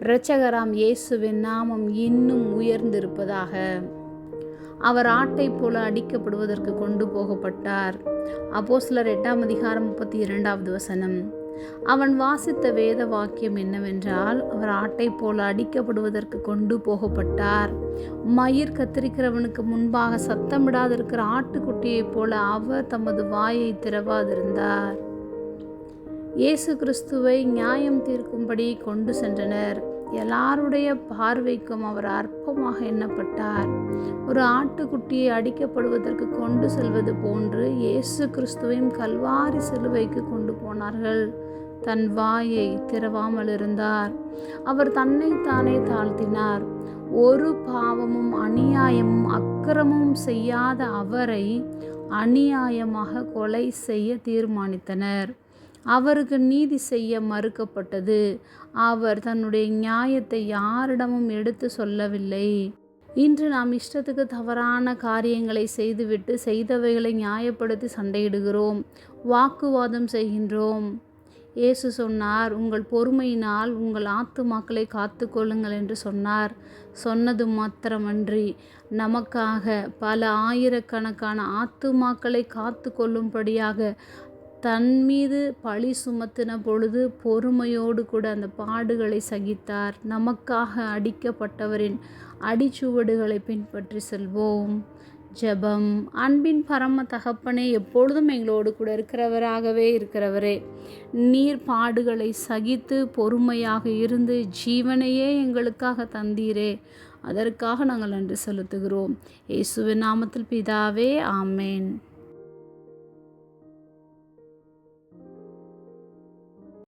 இரட்சகராம் இயேசுவின் நாமம் இன்னும் உயர்ந்திருப்பதாக. அவர் ஆட்டை போல அடிக்கப்படுவதற்கு கொண்டு போகப்பட்டார். அப்போஸ்தலர் 8:32 அவன் வாசித்த வேத வாக்கியம் என்னவென்றால், அவர் ஆட்டை போல அடிக்கப்படுவதற்கு கொண்டு போகப்பட்டார். மயிர் கத்திரிக்கிறவனுக்கு முன்பாக சத்தமிடாதிருக்கிற ஆட்டுக்குட்டியைப் போல அவர் தமது வாயை திறவாதிருந்தார். இயேசு கிறிஸ்துவை நியாயம் தீர்க்கும்படி கொண்டு சென்றனர். எல்லாருடைய பார்வைக்கும் அவர் அற்பமாக எண்ணப்பட்டார். ஒரு ஆட்டுக்குட்டியை அடிக்கப்படுவதற்கு கொண்டு செல்வது போன்று இயேசு கிறிஸ்துவையும் கல்வாரி சிலுவைக்கு கொண்டு போனார்கள். தன் வாயை திறவாமல் இருந்தார். அவர் தன்னைத்தானே தாழ்த்தினார். ஒரு பாவமும் அநியாயமும் அக்கிரமும் செய்யாத அவரை அநியாயமாக கொலை செய்ய தீர்மானித்தனர். அவருக்கு நீதி செய்ய மறுக்கப்பட்டது. அவர் தன்னுடைய நியாயத்தை யாரிடமும் எடுத்து சொல்லவில்லை. இன்று நாம் இஷ்டத்துக்கு தவறான காரியங்களை செய்துவிட்டு செய்தவைகளை நியாயப்படுத்தி சண்டையிடுகிறோம், வாக்குவாதம் செய்கின்றோம். இயேசு சொன்னார், உங்கள் பொறுமையினால் உங்கள் ஆத்துமாக்களை காத்து கொள்ளுங்கள் என்று சொன்னார். சொன்னது மாத்திரமன்றி நமக்காக பல ஆயிரக்கணக்கான ஆத்துமாக்களை காத்து கொள்ளும்படியாக தன் மீது பழி சுமத்தின பொழுது பொறுமையோடு கூட அந்த பாடுகளை சகித்தார். நமக்காக அடிக்கப்பட்டவரின் அடிச்சுவடுகளை பின்பற்றி செல்வோம். ஜெபம். அன்பின் பரம தகப்பனே, எப்பொழுதும் எங்களோடு கூட இருக்கிறவராகவே இருக்கிறவரே, நீர் பாடுகளை சகித்து பொறுமையாக இருந்து ஜீவனையே எங்களுக்காக தந்தீரே, அதற்காக நாங்கள் நன்றி செலுத்துகிறோம். இயேசுவின் நாமத்தில் பிதாவே, ஆமேன்.